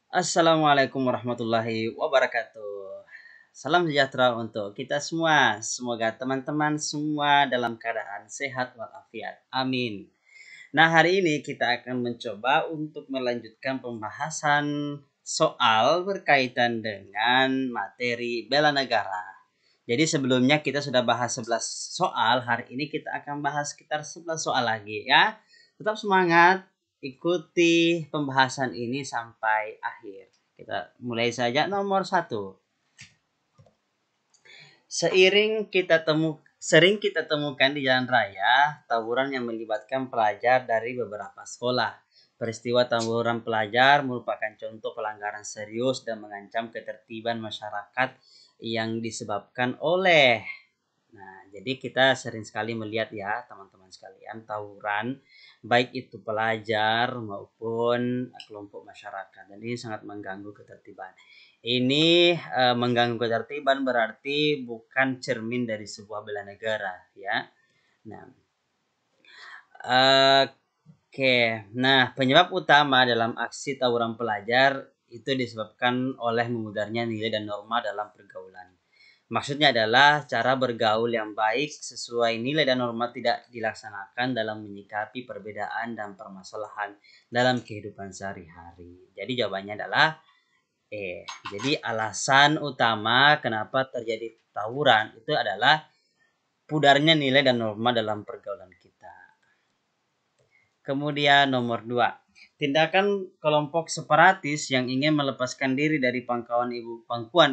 Assalamualaikum warahmatullahi wabarakatuh. Salam sejahtera untuk kita semua. Semoga teman-teman semua dalam keadaan sehat walafiat. Amin. Nah, hari ini kita akan mencoba untuk melanjutkan pembahasan soal berkaitan dengan materi bela negara. Jadi sebelumnya kita sudah bahas 11 soal, hari ini kita akan bahas sekitar 11 soal lagi ya. Tetap semangat, ikuti pembahasan ini sampai akhir. Kita mulai saja nomor 1. Sering kita temukan di jalan raya tawuran yang melibatkan pelajar dari beberapa sekolah. Peristiwa tawuran pelajar merupakan contoh pelanggaran serius dan mengancam ketertiban masyarakat yang disebabkan oleh. Nah, jadi kita sering sekali melihat ya teman-teman sekalian tawuran baik itu pelajar maupun kelompok masyarakat, dan ini sangat mengganggu ketertiban. Ini mengganggu ketertiban berarti bukan cermin dari sebuah bela negara ya. Nah, oke. Nah, penyebab utama dalam aksi tawuran pelajar itu disebabkan oleh memudarnya nilai dan norma dalam pergaulan. Maksudnya adalah cara bergaul yang baik sesuai nilai dan norma tidak dilaksanakan dalam menyikapi perbedaan dan permasalahan dalam kehidupan sehari-hari. Jadi jawabannya adalah jadi alasan utama kenapa terjadi tawuran itu adalah pudarnya nilai dan norma dalam pergaulan kita. Kemudian nomor 2, tindakan kelompok separatis yang ingin melepaskan diri dari pangkuan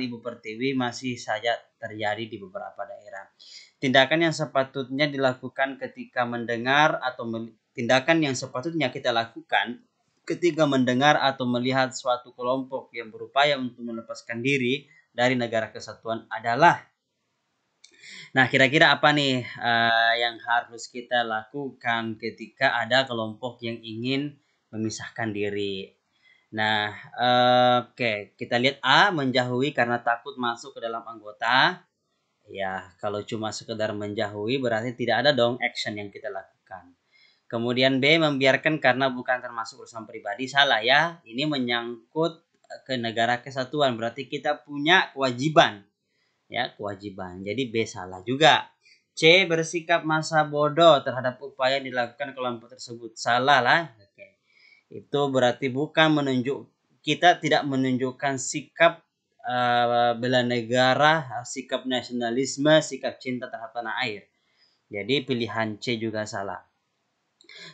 Ibu Pertiwi masih saja terjadi di beberapa daerah. Tindakan yang sepatutnya dilakukan ketika mendengar atau tindakan yang sepatutnya kita lakukan ketika mendengar atau melihat suatu kelompok yang berupaya untuk melepaskan diri dari negara kesatuan adalah. Nah, kira-kira apa nih yang harus kita lakukan ketika ada kelompok yang ingin memisahkan diri? Nah, oke, kita lihat A, menjauhi karena takut masuk ke dalam anggota. Ya, kalau cuma sekedar menjauhi berarti tidak ada dong action yang kita lakukan. Kemudian B, membiarkan karena bukan termasuk urusan pribadi. Salah ya, ini menyangkut ke negara kesatuan, berarti kita punya kewajiban. Ya, kewajiban. Jadi B salah juga. C, bersikap masa bodoh terhadap upaya yang dilakukan kelompok tersebut. Salah lah. Oke. Itu berarti bukan kita tidak menunjukkan sikap bela negara, sikap nasionalisme, sikap cinta terhadap tanah air. Jadi pilihan C juga salah.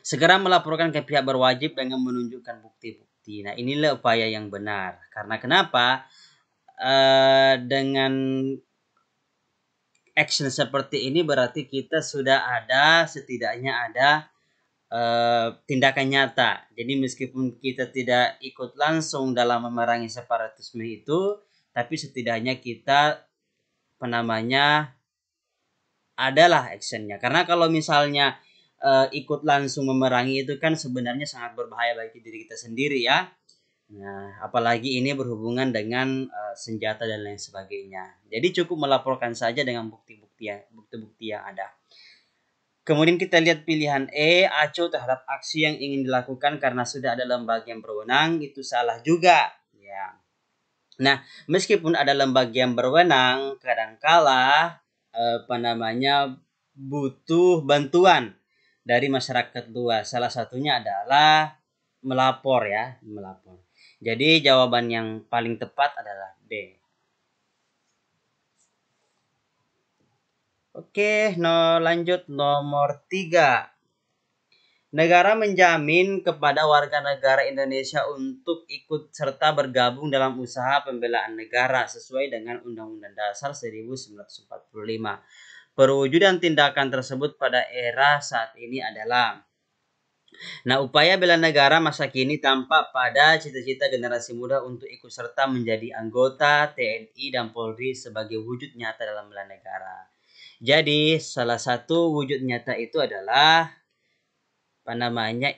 Segera melaporkan ke pihak berwajib dengan menunjukkan bukti-bukti. Nah, inilah upaya yang benar. Karena kenapa? Dengan action seperti ini berarti kita sudah ada, setidaknya ada tindakan nyata. Jadi meskipun kita tidak ikut langsung dalam memerangi separatisme itu, tapi setidaknya kita adalah actionnya. Karena kalau misalnya ikut langsung memerangi itu kan sebenarnya sangat berbahaya bagi diri kita sendiri ya. Nah, apalagi ini berhubungan dengan senjata dan lain sebagainya. Jadi cukup melaporkan saja dengan bukti-bukti yang ada. Kemudian kita lihat pilihan E, acuh terhadap aksi yang ingin dilakukan karena sudah ada lembaga yang berwenang, itu salah juga. Ya. Nah, meskipun ada lembaga yang berwenang, kadangkala butuh bantuan dari masyarakat luas. Salah satunya adalah melapor ya, melapor. Jadi jawaban yang paling tepat adalah B. Oke, lanjut nomor 3. Negara menjamin kepada warga negara Indonesia untuk ikut serta bergabung dalam usaha pembelaan negara sesuai dengan Undang-Undang Dasar 1945. Perwujudan tindakan tersebut pada era saat ini adalah. Nah, upaya bela negara masa kini tampak pada cita-cita generasi muda untuk ikut serta menjadi anggota TNI dan Polri sebagai wujud nyata dalam bela negara. Jadi, salah satu wujud nyata itu adalah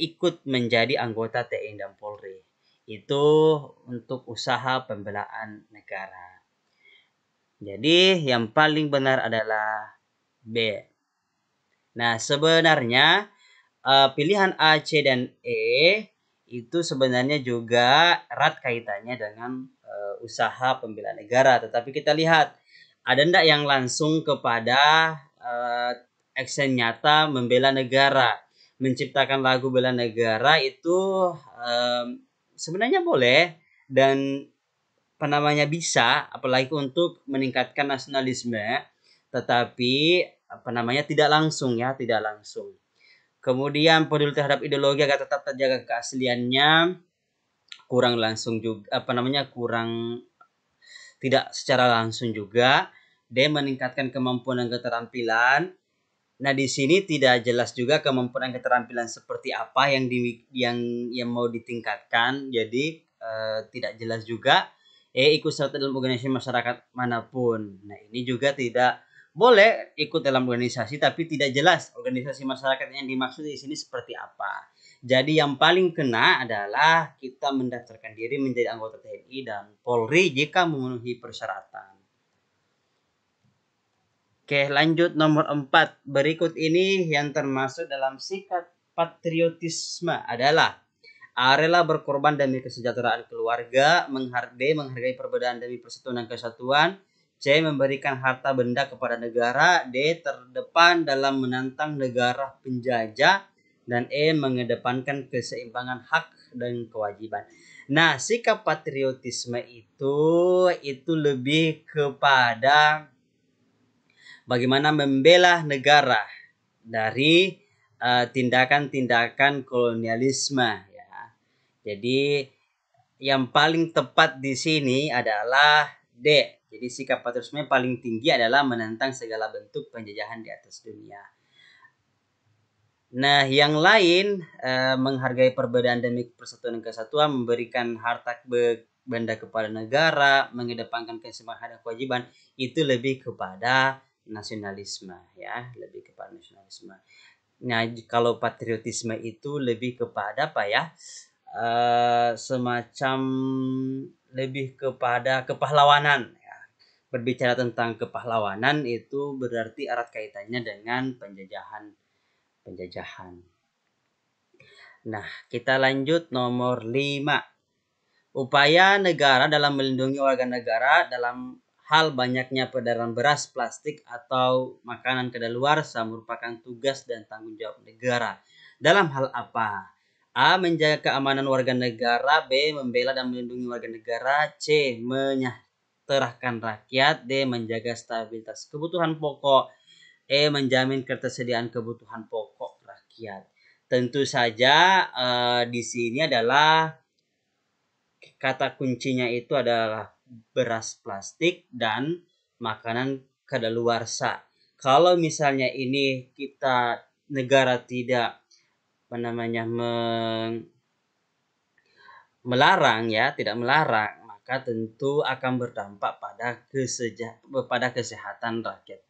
ikut menjadi anggota TNI dan Polri. Itu untuk usaha pembelaan negara. Jadi yang paling benar adalah B. Nah, sebenarnya pilihan A, C, dan E itu sebenarnya juga erat kaitannya dengan usaha pembela negara. Tetapi kita lihat, ada ndak yang langsung kepada action nyata membela negara, menciptakan lagu bela negara itu sebenarnya boleh dan bisa, apalagi untuk meningkatkan nasionalisme, tetapi tidak langsung ya, tidak langsung. Kemudian peduli terhadap ideologi agar tetap terjaga keasliannya, kurang langsung juga kurang, tidak secara langsung juga dia meningkatkan kemampuan dan keterampilan. Nah, di sini tidak jelas juga kemampuan dan keterampilan seperti apa yang mau ditingkatkan. Jadi tidak jelas juga ikut serta dalam organisasi masyarakat manapun. Nah, ini juga tidak boleh ikut dalam organisasi tapi tidak jelas organisasi masyarakat yang dimaksud di sini seperti apa. Jadi yang paling kena adalah kita mendaftarkan diri menjadi anggota TNI dan Polri jika memenuhi persyaratan. Oke, lanjut nomor 4. Berikut ini yang termasuk dalam sikap patriotisme adalah rela berkorban demi kesejahteraan keluarga, menghargai perbedaan demi persatuan dan kesatuan, C. memberikan harta benda kepada negara, D. terdepan dalam menantang negara penjajah, dan E. mengedepankan keseimbangan hak dan kewajiban. Nah, sikap patriotisme itu lebih kepada bagaimana membela negara dari tindakan-tindakan kolonialisme ya. Jadi yang paling tepat di sini adalah D. Jadi sikap patriotisme paling tinggi adalah menentang segala bentuk penjajahan di atas dunia. Nah, yang lain menghargai perbedaan demi persatuan dan kesatuan, memberikan harta benda kepada negara, mengedepankan keseimbangan dan kewajiban, itu lebih kepada nasionalisme ya, lebih kepada nasionalisme. Nah, kalau patriotisme itu lebih kepada apa ya? Semacam lebih kepada kepahlawanan ya. Berbicara tentang kepahlawanan itu berarti erat kaitannya dengan penjajahan. Nah, kita lanjut nomor 5. Upaya negara dalam melindungi warga negara dalam hal banyaknya peredaran beras, plastik, atau makanan kadaluarsa merupakan tugas dan tanggung jawab negara. Dalam hal apa? A. Menjaga keamanan warga negara. B. Membela dan melindungi warga negara. C. Menyejahterakan rakyat. D. Menjaga stabilitas kebutuhan pokok. E. Menjamin ketersediaan kebutuhan pokok rakyat. Tentu saja di sini adalah kata kuncinya itu adalah beras, plastik, dan makanan kadaluarsa. Kalau misalnya ini kita negara tidak melarang ya, tidak melarang, maka tentu akan berdampak pada kesehatan rakyat.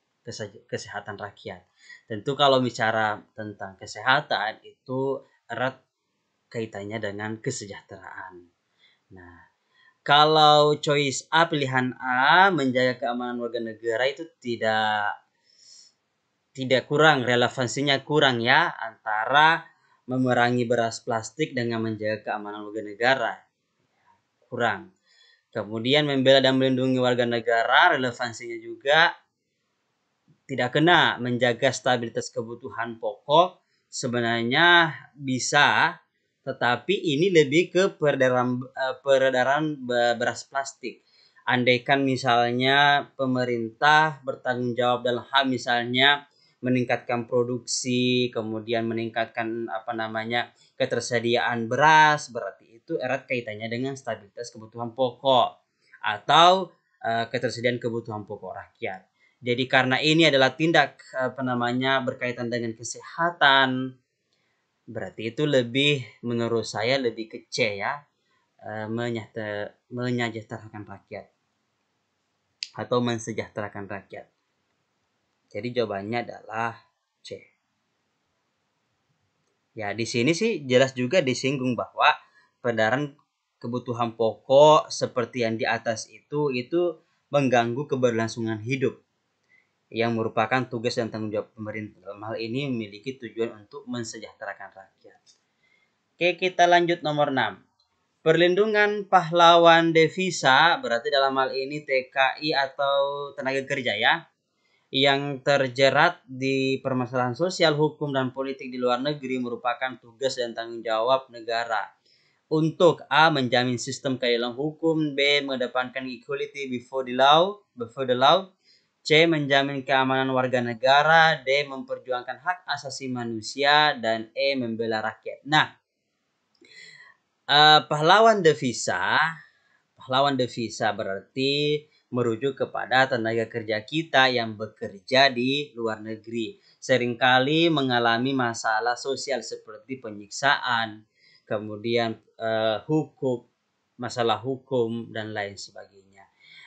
Tentu kalau bicara tentang kesehatan itu erat kaitannya dengan kesejahteraan. Nah, kalau choice A, pilihan A, menjaga keamanan warga negara itu tidak kurang, relevansinya kurang ya, antara memerangi beras plastik dengan menjaga keamanan warga negara. Kurang. Kemudian membela dan melindungi warga negara, relevansinya juga tidak kena. Menjaga stabilitas kebutuhan pokok sebenarnya bisa, tetapi ini lebih ke peredaran beras plastik. Andaikan misalnya pemerintah bertanggung jawab dalam hal misalnya meningkatkan produksi, kemudian meningkatkan ketersediaan beras, berarti itu erat kaitannya dengan stabilitas kebutuhan pokok atau ketersediaan kebutuhan pokok rakyat. Jadi karena ini adalah tindak berkaitan dengan kesehatan, berarti itu lebih, menurut saya lebih ke C ya, menyejahterakan rakyat atau mensejahterakan rakyat. Jadi jawabannya adalah C. Ya, di sini sih jelas juga disinggung bahwa peredaran kebutuhan pokok seperti yang di atas itu mengganggu keberlangsungan hidup yang merupakan tugas dan tanggung jawab pemerintah. Dalam hal ini memiliki tujuan untuk mensejahterakan rakyat. Oke, kita lanjut nomor 6. Perlindungan pahlawan devisa, berarti dalam hal ini TKI atau tenaga kerja ya, yang terjerat di permasalahan sosial, hukum, dan politik di luar negeri merupakan tugas dan tanggung jawab negara. Untuk A. Menjamin sistem keadilan hukum. B. Mengedepankan equality before the law. C. Menjamin keamanan warga negara. D. Memperjuangkan hak asasi manusia. Dan E. Membela rakyat. Nah, pahlawan devisa berarti merujuk kepada tenaga kerja kita yang bekerja di luar negeri. Seringkali mengalami masalah sosial seperti penyiksaan, kemudian masalah hukum dan lain sebagainya.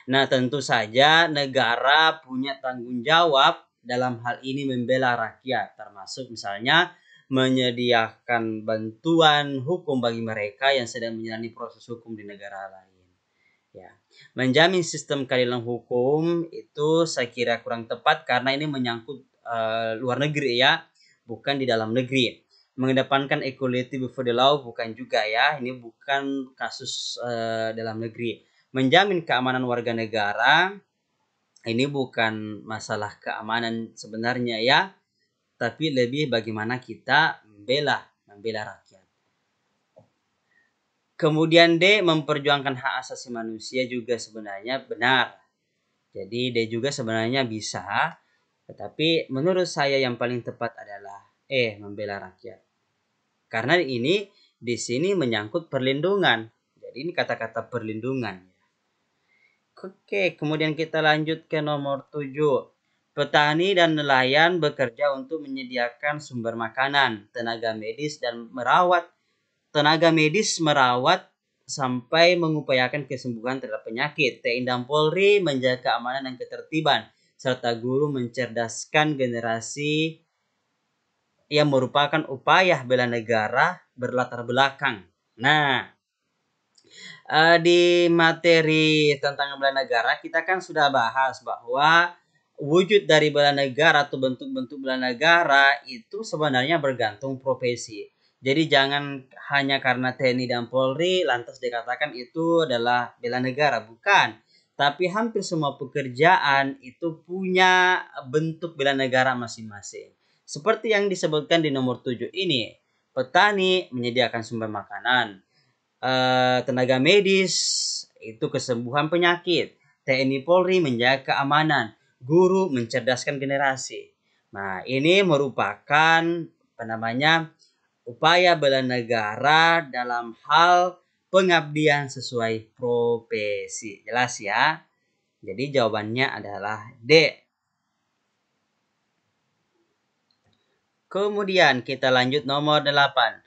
Nah, tentu saja negara punya tanggung jawab dalam hal ini membela rakyat, termasuk misalnya menyediakan bantuan hukum bagi mereka yang sedang menjalani proses hukum di negara lain. Ya, menjamin sistem keadilan hukum itu saya kira kurang tepat karena ini menyangkut luar negeri ya, bukan di dalam negeri. Mengedepankan equality before the law bukan juga ya, ini bukan kasus dalam negeri. Menjamin keamanan warga negara ini bukan masalah keamanan sebenarnya ya, tapi lebih bagaimana kita membela rakyat. Kemudian D. Memperjuangkan hak asasi manusia juga sebenarnya benar. Jadi D juga sebenarnya bisa, tetapi menurut saya yang paling tepat adalah E. Membela rakyat. Karena ini di sini menyangkut perlindungan. Jadi ini kata-kata perlindungan. Oke, kemudian kita lanjut ke nomor 7. Petani dan nelayan bekerja untuk menyediakan sumber makanan, tenaga medis merawat sampai mengupayakan kesembuhan terhadap penyakit. TNI dan Polri menjaga keamanan dan ketertiban, serta guru mencerdaskan generasi yang merupakan upaya bela negara berlatar belakang. Nah, di materi tentang bela negara kita kan sudah bahas bahwa wujud dari bela negara atau bentuk-bentuk bela negara itu sebenarnya bergantung profesi. Jadi jangan hanya karena TNI dan Polri lantas dikatakan itu adalah bela negara, bukan. Tapi hampir semua pekerjaan itu punya bentuk bela negara masing-masing. Seperti yang disebutkan di nomor 7 ini, petani menyediakan sumber makanan, tenaga medis itu kesembuhan penyakit, TNI Polri menjaga keamanan, guru mencerdaskan generasi. Nah, ini merupakan upaya bela negara dalam hal pengabdian sesuai profesi. Jelas ya? Jadi jawabannya adalah D. Kemudian kita lanjut nomor 8.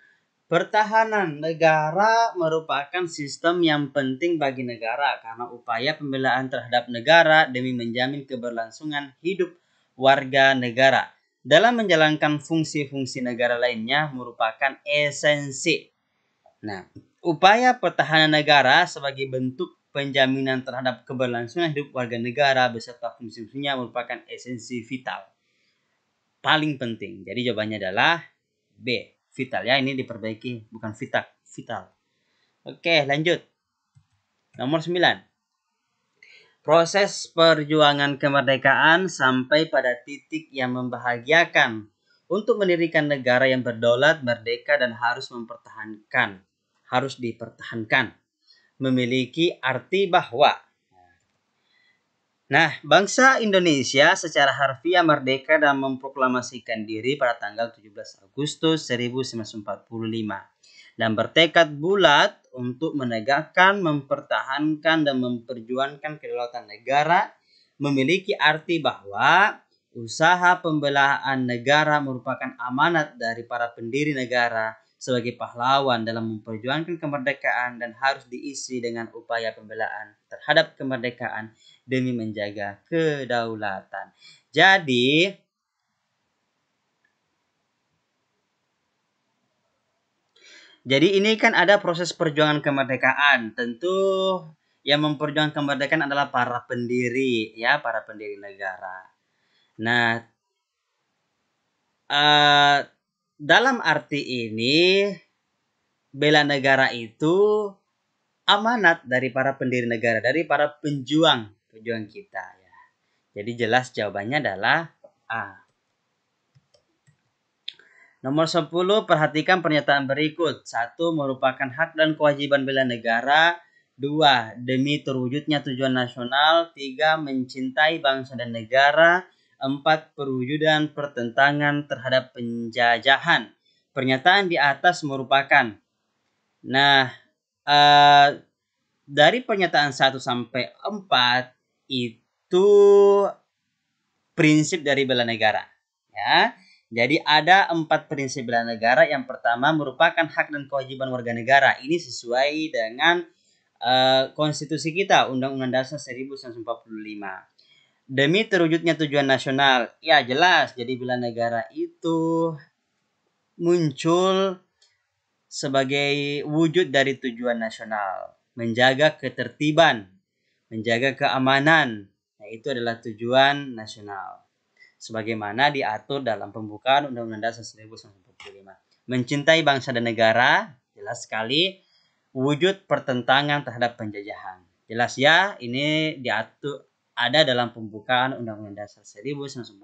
Pertahanan negara merupakan sistem yang penting bagi negara karena upaya pembelaan terhadap negara demi menjamin keberlangsungan hidup warga negara. Dalam menjalankan fungsi-fungsi negara lainnya merupakan esensi. Nah, upaya pertahanan negara sebagai bentuk penjaminan terhadap keberlangsungan hidup warga negara beserta fungsi-fungsinya merupakan esensi vital. Paling penting. Jadi jawabannya adalah B. Vital ya, ini diperbaiki bukan vital. Oke, lanjut. Nomor 9. Proses perjuangan kemerdekaan sampai pada titik yang membahagiakan untuk mendirikan negara yang berdaulat, merdeka dan harus dipertahankan. Memiliki arti bahwa bangsa Indonesia secara harfiah merdeka dan memproklamasikan diri pada tanggal 17 Agustus 1945 dan bertekad bulat untuk menegakkan, mempertahankan dan memperjuangkan kedaulatan negara, memiliki arti bahwa usaha pembelaan negara merupakan amanat dari para pendiri negara sebagai pahlawan dalam memperjuangkan kemerdekaan dan harus diisi dengan upaya pembelaan terhadap kemerdekaan demi menjaga kedaulatan. Jadi ini kan ada proses perjuangan kemerdekaan. Tentu yang memperjuangkan kemerdekaan adalah para pendiri negara. Nah, dalam arti ini bela negara itu amanat dari para pendiri negara, dari para pejuang kita ya. Jadi jelas jawabannya adalah A. Nomor 10, perhatikan pernyataan berikut. 1. Merupakan hak dan kewajiban bela negara. 2. Demi terwujudnya tujuan nasional. 3. Mencintai bangsa dan negara. 4. Perwujudan pertentangan terhadap penjajahan. Pernyataan di atas merupakan. Nah, dari pernyataan 1 sampai 4 itu prinsip dari bela negara. Ya. Jadi ada 4 prinsip bela negara. Yang pertama merupakan hak dan kewajiban warga negara. Ini sesuai dengan konstitusi kita, Undang-Undang Dasar 1945. Demi terwujudnya tujuan nasional. Ya jelas, jadi bela negara itu muncul sebagai wujud dari tujuan nasional. Menjaga ketertiban, menjaga keamanan. Nah, itu adalah tujuan nasional. Sebagaimana diatur dalam pembukaan Undang-Undang Dasar 1945. Mencintai bangsa dan negara, jelas sekali, wujud pertentangan terhadap penjajahan. Jelas ya, ini diatur ada dalam pembukaan Undang-Undang Dasar 1945.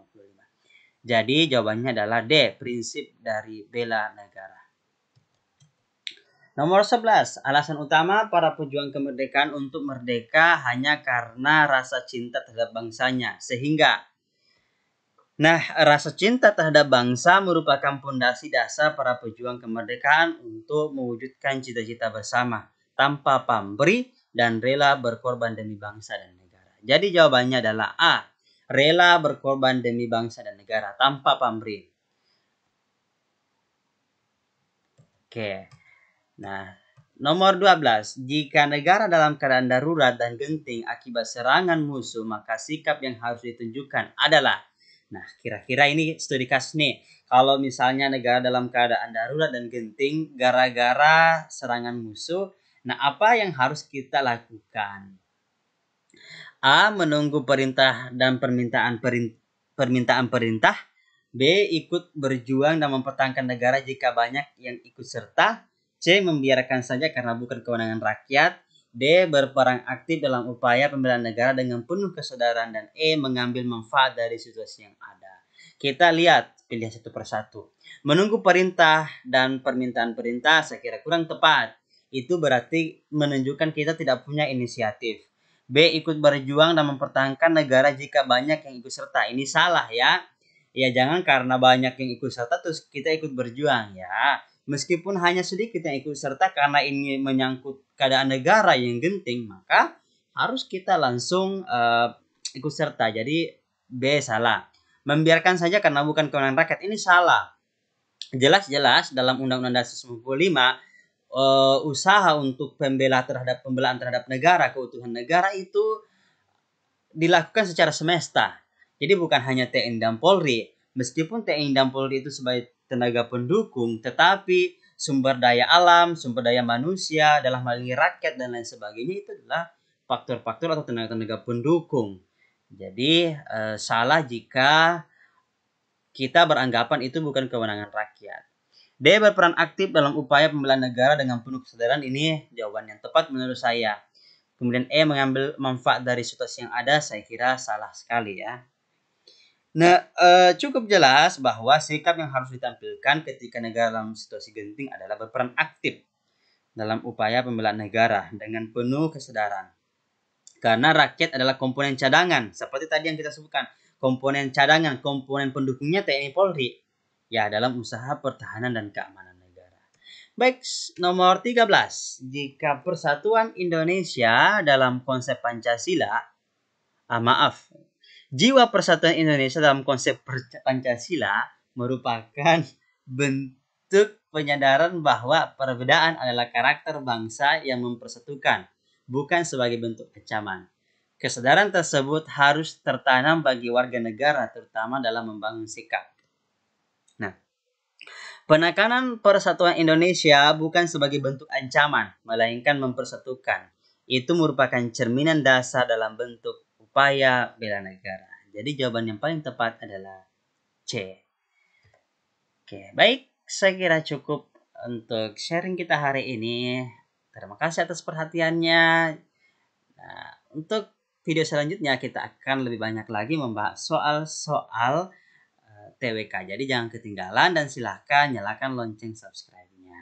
Jadi jawabannya adalah D, prinsip dari bela negara. Nomor 11, alasan utama para pejuang kemerdekaan untuk merdeka hanya karena rasa cinta terhadap bangsanya. Sehingga rasa cinta terhadap bangsa merupakan pondasi dasar para pejuang kemerdekaan untuk mewujudkan cita-cita bersama tanpa pamrih dan rela berkorban demi bangsa dan negara. Jadi jawabannya adalah A, rela berkorban demi bangsa dan negara tanpa pamrih. Oke. Nah, nomor 12, jika negara dalam keadaan darurat dan genting akibat serangan musuh, maka sikap yang harus ditunjukkan adalah. Nah, kira-kira ini studi kasus nih. Kalau misalnya negara dalam keadaan darurat dan genting gara-gara serangan musuh, nah apa yang harus kita lakukan? A. Menunggu perintah dan permintaan perintah. B. Ikut berjuang dan mempertahankan negara jika banyak yang ikut serta. C. Membiarkan saja karena bukan kewenangan rakyat. D. Berperan aktif dalam upaya pembelaan negara dengan penuh kesadaran. Dan E. Mengambil manfaat dari situasi yang ada. Kita lihat pilihan satu persatu. Menunggu perintah dan permintaan perintah saya kira kurang tepat. Itu berarti menunjukkan kita tidak punya inisiatif. B. Ikut berjuang dan mempertahankan negara jika banyak yang ikut serta. Ini salah ya. Ya jangan karena banyak yang ikut serta terus kita ikut berjuang ya. Meskipun hanya sedikit yang ikut serta karena ini menyangkut keadaan negara yang genting, maka harus kita langsung ikut serta. Jadi B salah. Membiarkan saja karena bukan kewenangan rakyat, ini salah. Jelas-jelas dalam Undang-Undang Dasar 1945 usaha untuk pembelaan terhadap negara, keutuhan negara itu dilakukan secara semesta. Jadi bukan hanya TNI dan Polri. Meskipun TNI dan Polri itu sebagai tenaga pendukung, tetapi sumber daya alam, sumber daya manusia, dalam hal ini rakyat dan lain sebagainya itu adalah faktor-faktor atau tenaga-tenaga pendukung. Jadi salah jika kita beranggapan itu bukan kewenangan rakyat. D. Berperan aktif dalam upaya pembelaan negara dengan penuh kesadaran. Ini jawaban yang tepat menurut saya. Kemudian E. Mengambil manfaat dari situasi yang ada. Saya kira salah sekali ya. Nah, cukup jelas bahwa sikap yang harus ditampilkan ketika negara dalam situasi genting adalah berperan aktif dalam upaya pembelaan negara dengan penuh kesadaran. Karena rakyat adalah komponen cadangan. Seperti tadi yang kita sebutkan. Komponen cadangan, komponen pendukungnya TNI Polri. Ya, dalam usaha pertahanan dan keamanan negara. Baik, nomor 13. Jika persatuan Indonesia dalam konsep Pancasila, jiwa persatuan Indonesia dalam konsep Pancasila merupakan bentuk penyadaran bahwa perbedaan adalah karakter bangsa yang mempersatukan, bukan sebagai bentuk kecaman. Kesadaran tersebut harus tertanam bagi warga negara, terutama dalam membangun sikap. Nah, penekanan persatuan Indonesia bukan sebagai bentuk ancaman, melainkan mempersatukan. Itu merupakan cerminan dasar dalam bentuk upaya bela negara. Jadi jawaban yang paling tepat adalah C. Oke, baik. Saya kira cukup untuk sharing kita hari ini. Terima kasih atas perhatiannya. Nah, untuk video selanjutnya kita akan lebih banyak lagi membahas soal-soal TWK. Jadi jangan ketinggalan dan silahkan nyalakan lonceng subscribe-nya.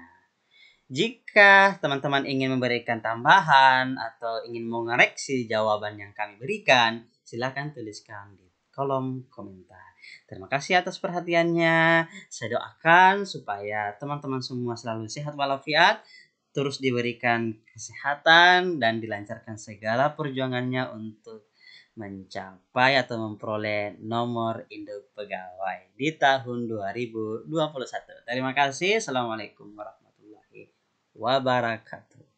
Jika teman-teman ingin memberikan tambahan atau ingin mengoreksi jawaban yang kami berikan, silahkan tuliskan di kolom komentar. Terima kasih atas perhatiannya. Saya doakan supaya teman-teman semua selalu sehat walafiat, terus diberikan kesehatan dan dilancarkan segala perjuangannya untuk mencapai atau memperoleh nomor induk pegawai di tahun 2021. Terima kasih. Assalamualaikum warahmatullahi wabarakatuh.